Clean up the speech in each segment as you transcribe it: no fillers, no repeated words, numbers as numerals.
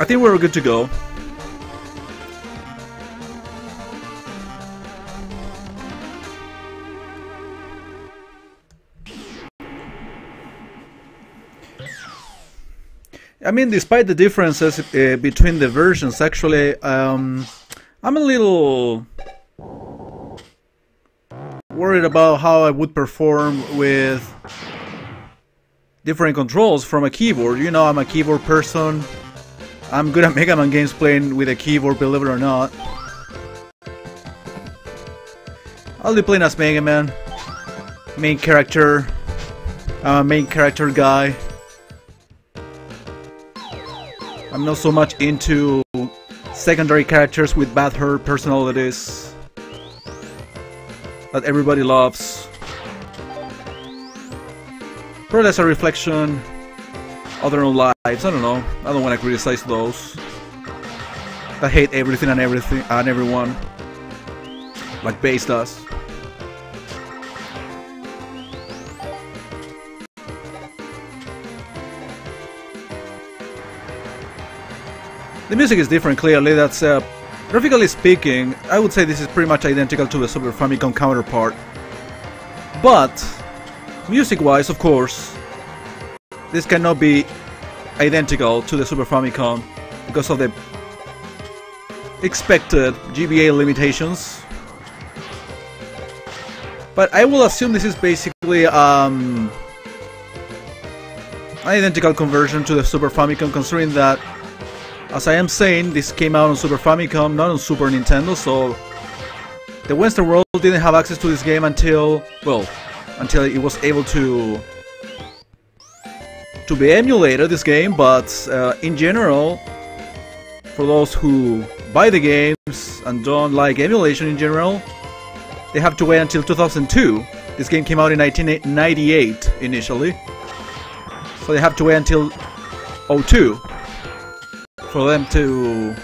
I think we're good to go. I mean, despite the differences between the versions, actually, I'm a little worried about how I would perform with different controls from a keyboard. You know, I'm a keyboard person. I'm good at Megaman games playing with a keyboard, believe it or not. I'll be playing as Megaman, main character. I'm a main character guy. I'm not so much into secondary characters with bad personalities that everybody loves. Probably that's a reflection of their own lives. I don't know. I don't want to criticize those that hate everything and everyone, like Base does. The music is different, clearly. That's graphically speaking, I would say this is pretty much identical to the Super Famicom counterpart. But music-wise, of course, this cannot be identical to the Super Famicom because of the expected GBA limitations. But I will assume this is basically an identical conversion to the Super Famicom, considering that, as I am saying, this came out on Super Famicom, not on Super Nintendo, so the Western world didn't have access to this game until, well, until it was able to be emulated, this game. But in general, for those who buy the games and don't like emulation in general, they have to wait until 2002. This game came out in 1998 initially, so they have to wait until 2002 for them to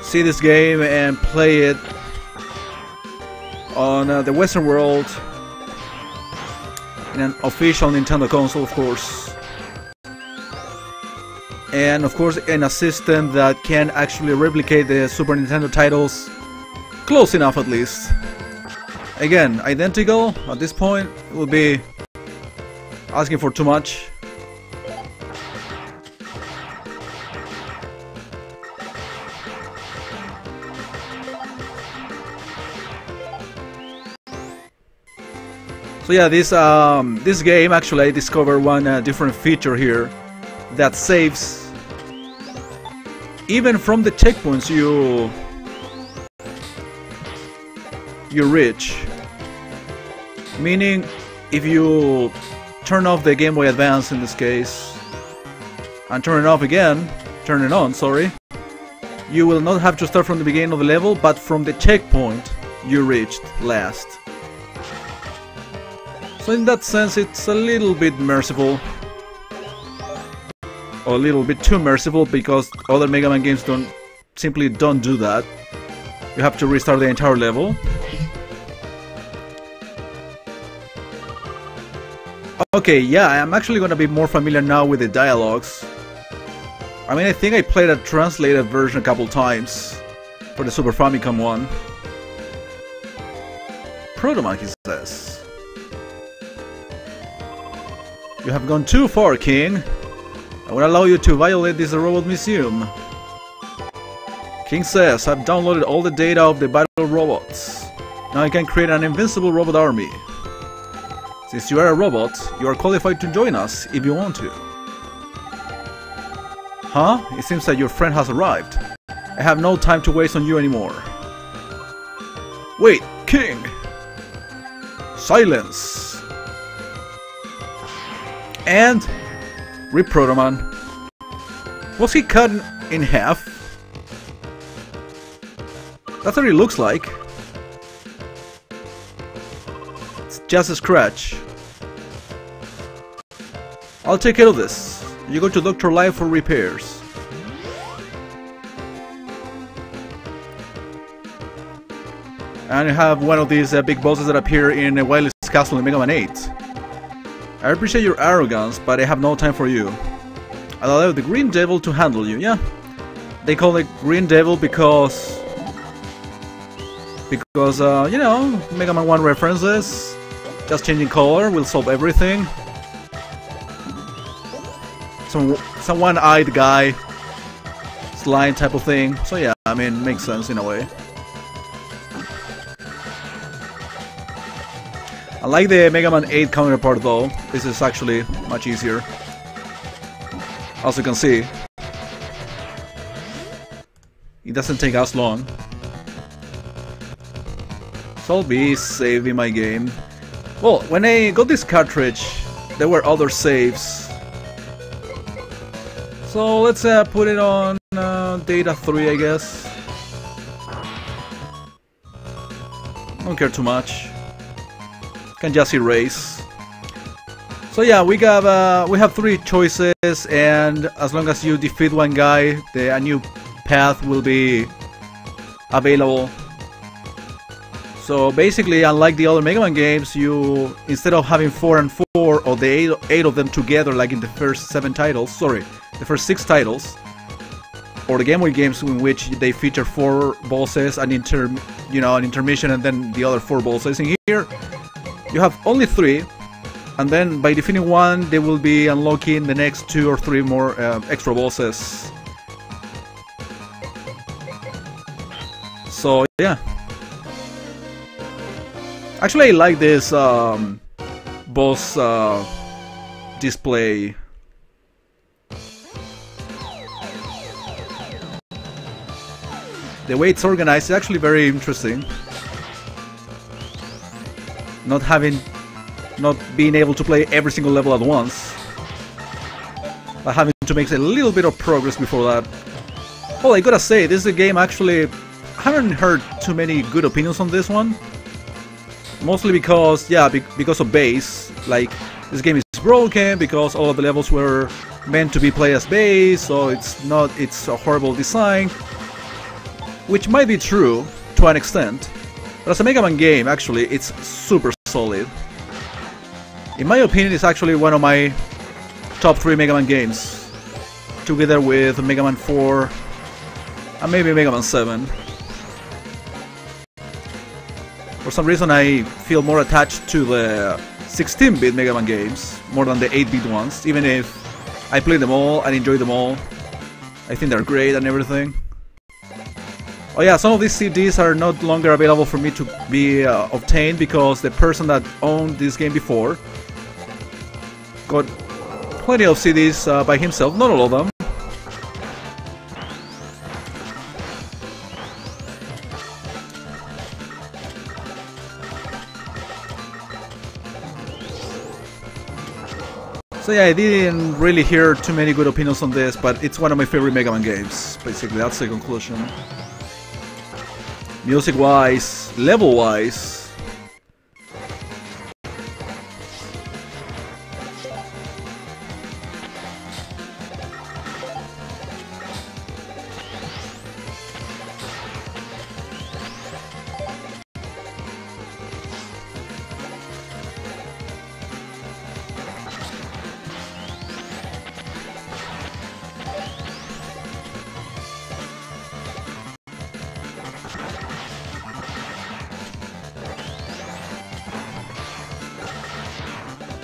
see this game and play it on the Western world in an official Nintendo console, of course. And of course in a system that can actually replicate the Super Nintendo titles close enough, at least. Again, identical at this point would be asking for too much. So yeah, this game, actually I discovered one different feature here that saves even from the checkpoints you reach. Meaning, if you turn off the Game Boy Advance in this case and turn it off again, turn it on, sorry, you will not have to start from the beginning of the level, but from the checkpoint you reached last. So in that sense, it's a little bit merciful, or a little bit too merciful, because other Mega Man games simply don't do that. You have to restart the entire level. Okay, yeah, I'm actually gonna be more familiar now with the dialogues. I mean, I think I played a translated version a couple times for the Super Famicom one. Protoman, he says. You have gone too far, King. I won't allow you to violate this robot museum. King says, I've downloaded all the data of the battle robots. Now I can create an invincible robot army. Since you are a robot, you are qualified to join us if you want to. Huh? It seems that your friend has arrived. I have no time to waste on you anymore. Wait, King! Silence! And Rip Protoman. Was he cut in half? That's what it looks like. It's just a scratch. I'll take care of this. You go to Dr. Live for repairs. And you have one of these big bosses that appear in Wily's Castle in Mega Man 8. I appreciate your arrogance, but I have no time for you. I'll allow the Green Devil to handle you, yeah? they call it Green Devil because you know, Mega Man 1 references. Just changing color will solve everything. Some one-eyed guy, slime type of thing. So yeah, I mean, makes sense in a way. I like the Mega Man 8 counterpart though. This is actually much easier, as you can see. It doesn't take as long. So I'll be saving my game. Well, when I got this cartridge, there were other saves. So let's put it on data 3, I guess. Don't care too much. Can just erase. So yeah, we have 3 choices, and as long as you defeat one guy, a new path will be available. So basically, unlike the other Mega Man games, you, instead of having 4 and 4 or the 8 of them together like in the first 7 titles, sorry, the first 6 titles, or the Game Boy games in which they feature 4 bosses, an intermission, and then the other 4 bosses. In here, you have only 3, and then by defeating one, they will be unlocking the next 2 or 3 more extra bosses. So yeah. Actually, I like this boss display. The way it's organized is actually very interesting. Not being able to play every single level at once, but having to make a little bit of progress before that. Well, I gotta say, this is a game actually, I haven't heard too many good opinions on this one. Mostly because, yeah, because of base. Like, this game is broken because all of the levels were meant to be played as base, so it's a horrible design. Which might be true to an extent, but as a Mega Man game, actually, it's super solid. In my opinion, it's actually one of my top 3 Mega Man games, together with Mega Man 4 and maybe Mega Man 7. For some reason, I feel more attached to the 16-bit Mega Man games more than the 8-bit ones, even if I play them all and enjoy them all. I think they're great and everything. Oh yeah, some of these CDs are no longer available for me to be obtained because the person that owned this game before got plenty of CDs by himself, not all of them. So yeah, I didn't really hear too many good opinions on this, but it's one of my favorite Mega Man games. Basically, that's the conclusion. Music-wise, level-wise,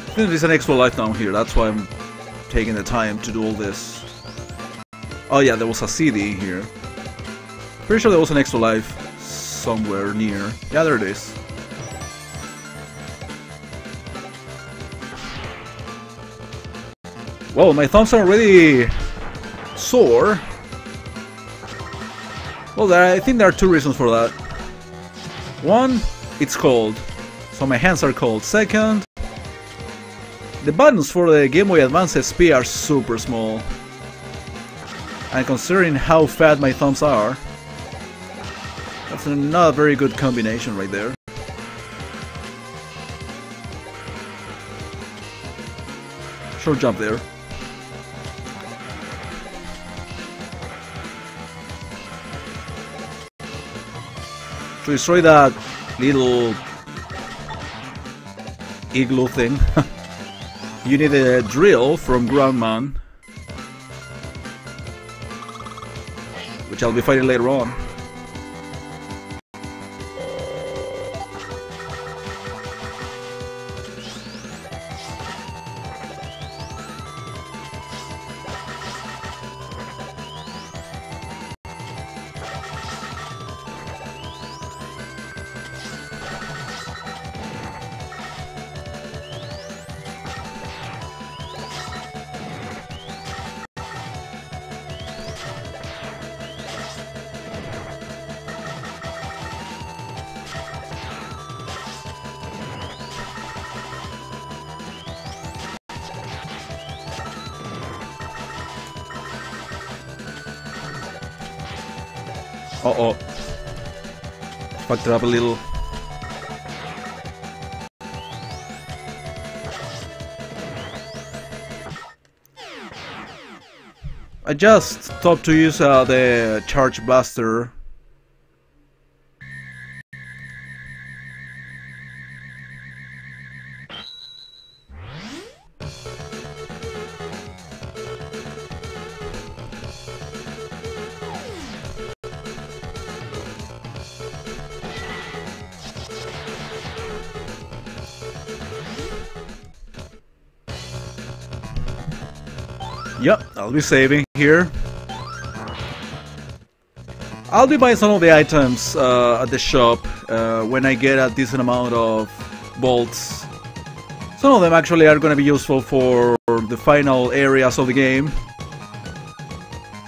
I think there's an extra life down here, that's why I'm taking the time to do all this. Oh yeah, there was a CD here. Pretty sure there was an extra life somewhere near. Yeah, there it is. Whoa, my thumbs are already sore. Well, I think there are 2 reasons for that. One, it's cold, so my hands are cold. Second, the buttons for the Game Boy Advance SP are super small. And considering how fat my thumbs are, that's not a very good combination right there. Short jump there. To destroy that little igloo thing, you need a drill from Groundman. which I'll be fighting later on. Uh-oh. Fucked it up a little. I just stopped to use the charge blaster. Yep, I'll be saving here. I'll be buying some of the items at the shop when I get a decent amount of bolts. Some of them actually are going to be useful for the final areas of the game.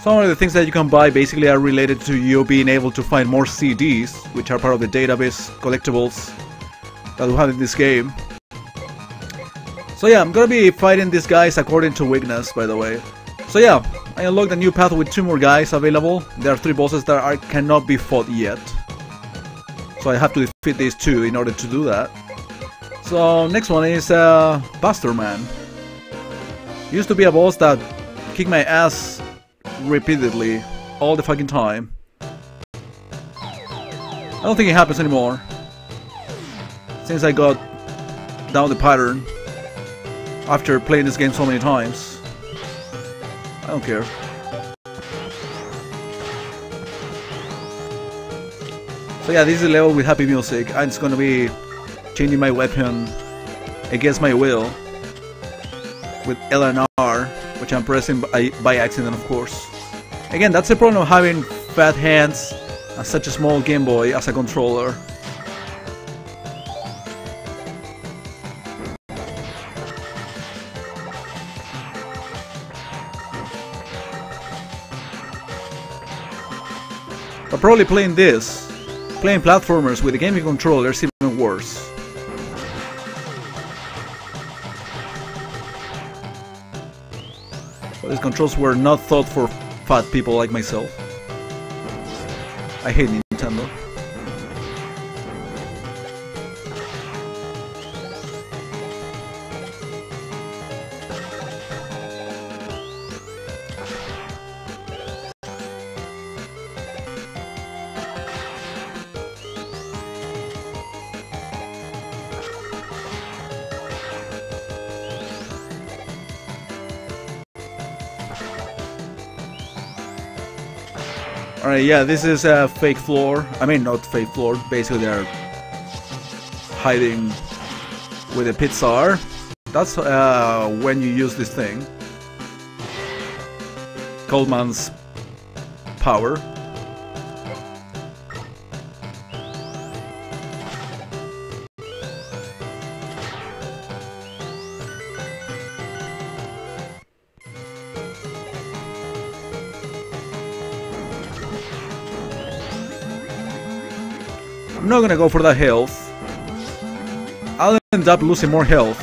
Some of the things that you can buy basically are related to you being able to find more CDs, which are part of the database collectibles that we have in this game. So yeah, I'm gonna be fighting these guys according to weakness, by the way. So yeah, I unlocked a new path with 2 more guys available. There are 3 bosses that cannot be fought yet. So I have to defeat these 2 in order to do that. So next one is Buster Man. Used to be a boss that kicked my ass repeatedly, all the fucking time. I don't think it happens anymore, since I got down the pattern after playing this game so many times. I don't care. So yeah, this is a level with happy music. I'm just gonna be changing my weapon against my will with L and R, which I'm pressing by accident, of course. Again, that's the problem of having fat hands and such a small Game Boy as a controller. But probably playing platformers with a gaming controller is even worse. But these controls were not thought for fat people like myself. I hate Nintendo. Alright, yeah, this is a fake floor. I mean, not fake floor. Basically, they're hiding with a pizza are. That's when you use this thing. Coleman's power. I'm not gonna go for that health. I'll end up losing more health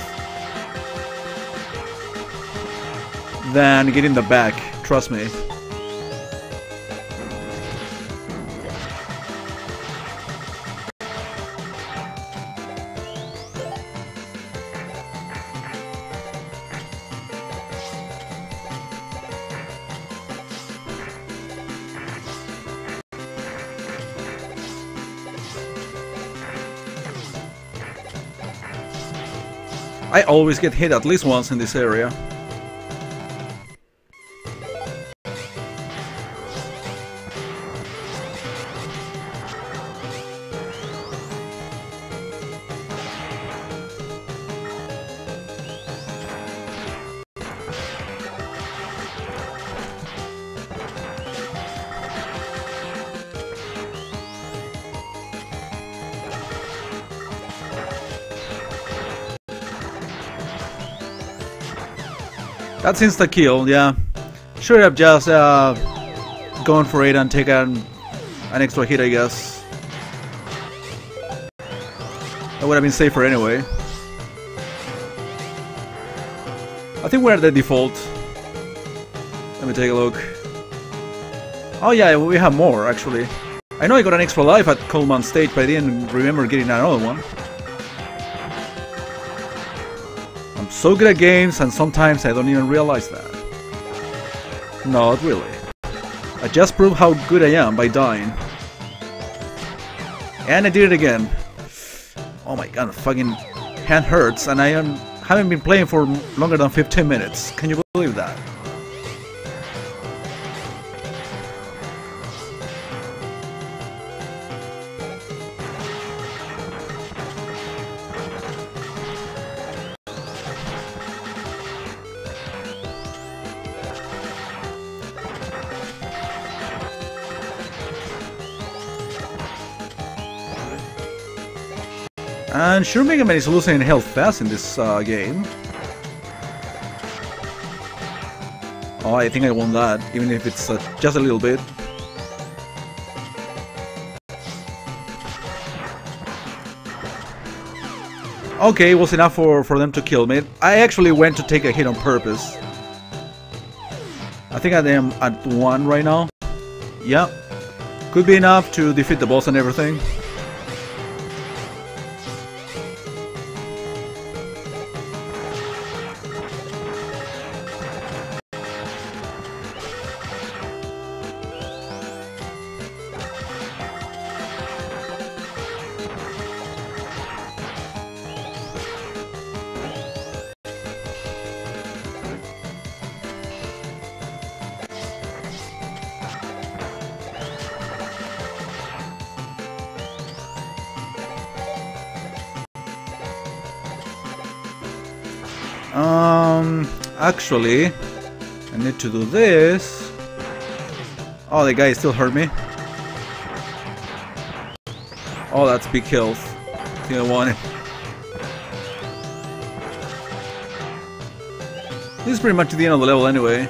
than getting the back, trust me. I always get hit at least once in this area. That's insta-kill, yeah. Should have just gone for it and taken an extra hit, I guess. That would have been safer anyway. I think we're at the default. Let me take a look. Oh yeah, we have more actually. I know I got an extra life at Coleman stage, but I didn't remember getting another one. I'm so good at games, and sometimes I don't even realize that. Not really. I just proved how good I am by dying. And I did it again. Oh my god, fucking hand hurts, and I haven't been playing for longer than 15 minutes. Can you believe that? And sure, Megaman is losing health fast in this game. Oh, I think I won that, even if it's just a little bit. Okay, it was enough for them to kill me. I actually went to take a hit on purpose. I think I am at 1 right now. Yeah, could be enough to defeat the boss and everything. Actually, I need to do this. Oh, the guy still hurt me. Oh, that's big health. I think I want it. This is pretty much the end of the level anyway.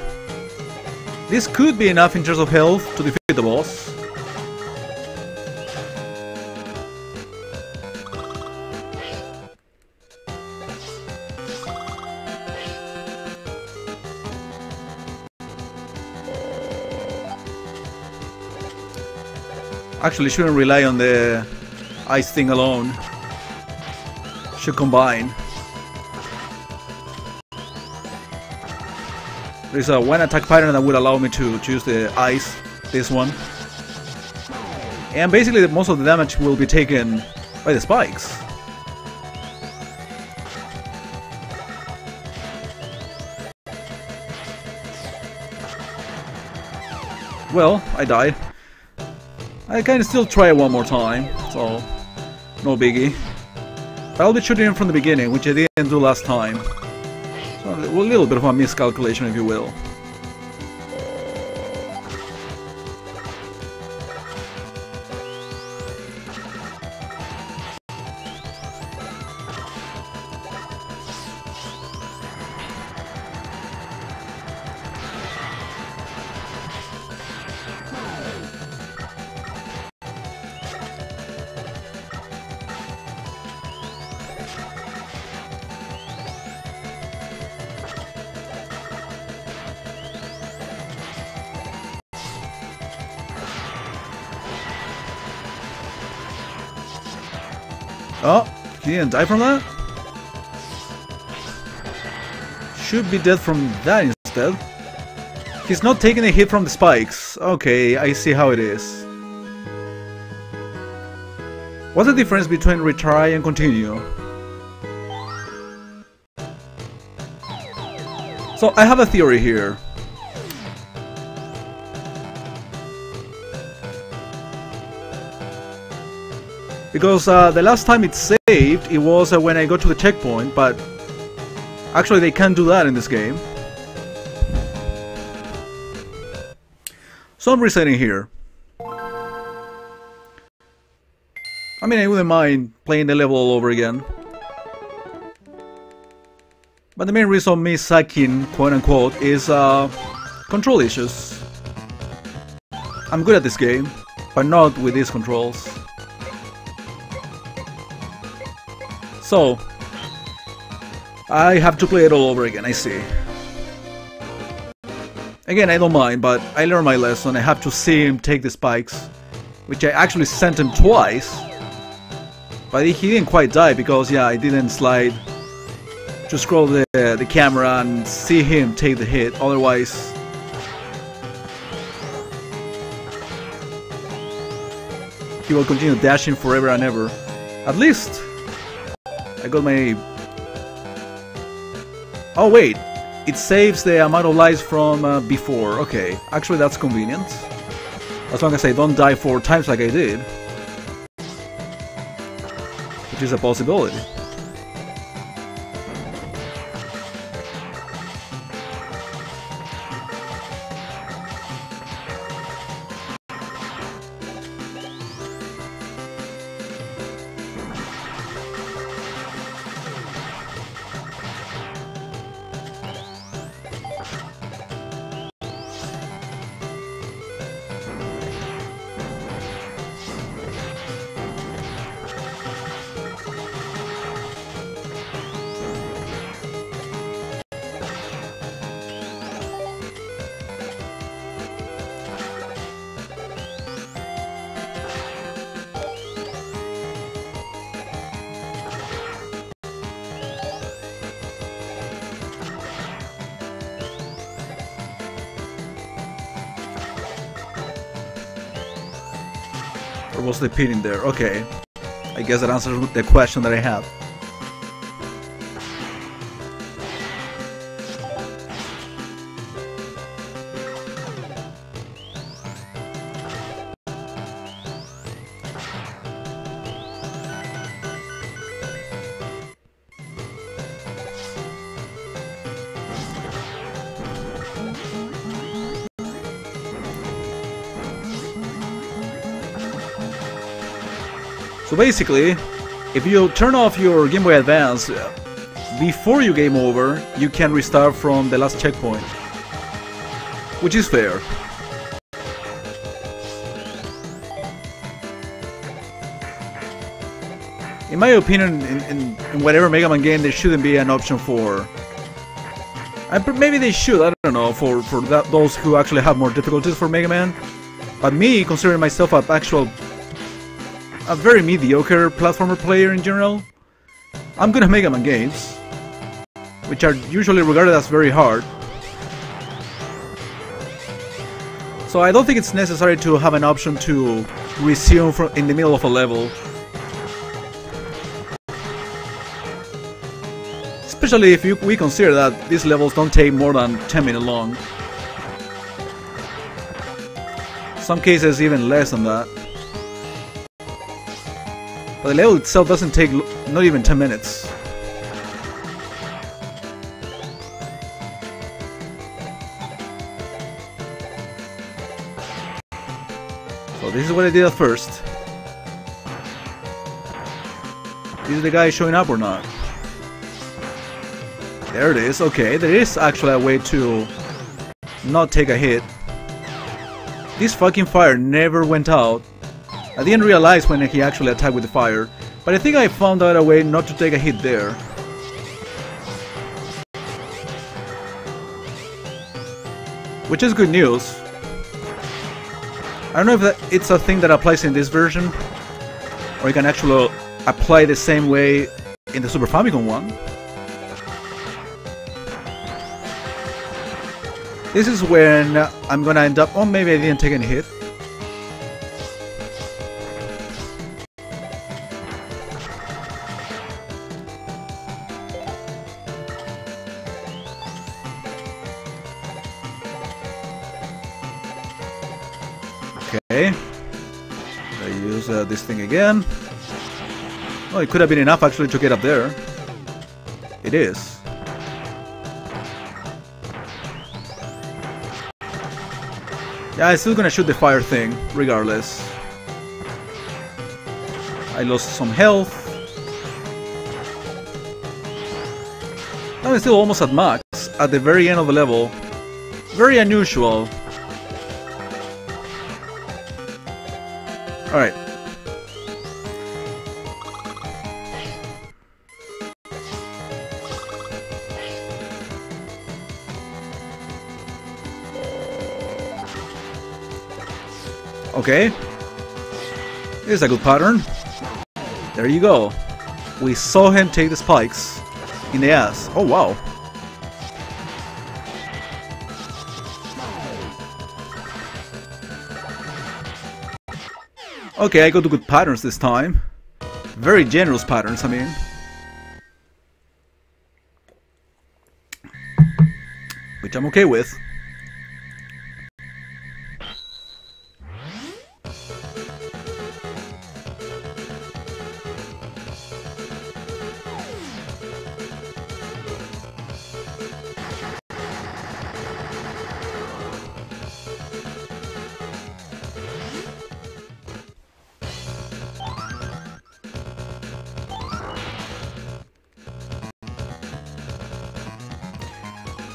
This could be enough in terms of health to defeat the boss. Actually, shouldn't rely on the ice thing alone. Should combine. There's a one attack pattern that would allow me to choose the ice, this one. And basically most of the damage will be taken by the spikes. Well, I died. I can still try it one more time, so no biggie. But I'll be shooting him from the beginning, which I didn't do last time. So a little bit of a miscalculation, if you will. Oh, he didn't die from that? Should be dead from that instead. He's not taking a hit from the spikes. Okay, I see how it is. What's the difference between retry and continue? So I have a theory here. Because the last time it saved, it was when I got to the checkpoint, but actually they can't do that in this game. So I'm resetting here. I mean, I wouldn't mind playing the level all over again. But the main reason me sucking, quote unquote, is control issues. I'm good at this game, but not with these controls. So, I have to play it all over again, I see. Again, I don't mind, but I learned my lesson. I have to see him take the spikes, which I actually sent him twice. But he didn't quite die because, yeah, I didn't slide to scroll the camera and see him take the hit. Otherwise, he will continue dashing forever and ever. At least I got my... Oh wait, it saves the amount of lives from before. Okay, actually that's convenient. As long as I don't die 4 times like I did. Which is a possibility. Or was the pin in there? Okay. I guess that answers the question that I have. So basically, if you turn off your Game Boy Advance before you game over, you can restart from the last checkpoint, which is fair. In my opinion, in whatever Mega Man game, there shouldn't be an option for... maybe they should, I don't know, for those who actually have more difficulties for Mega Man. But me, considering myself a very mediocre platformer player in general, I'm good at Mega Man games, which are usually regarded as very hard. So I don't think it's necessary to have an option to resume in the middle of a level. Especially if we consider that these levels don't take more than 10 minutes long. Some cases even less than that. But the level itself doesn't take not even 10 minutes. So this is what I did at first. Is the guy showing up or not? There it is. Okay, there is actually a way to not take a hit. This fucking fire never went out. I didn't realize when he actually attacked with the fire, but I think I found out a way not to take a hit there. Which is good news. I don't know if it's a thing that applies in this version, or you can actually apply the same way in the Super Famicom one. This is when I'm gonna end up... Oh, maybe I didn't take any hit. Okay, I use this thing again. Oh, it could have been enough actually to get up there. It is. Yeah, I'm still gonna shoot the fire thing, regardless. I lost some health. Now I'm still almost at max, at the very end of the level. Very unusual. Alright. Okay. This is a good pattern. There you go. We saw him take the spikes in the ass. Oh wow. Okay, I got the good patterns this time. Very generous patterns, I mean. Which I'm okay with.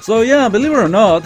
So yeah, believe it or not,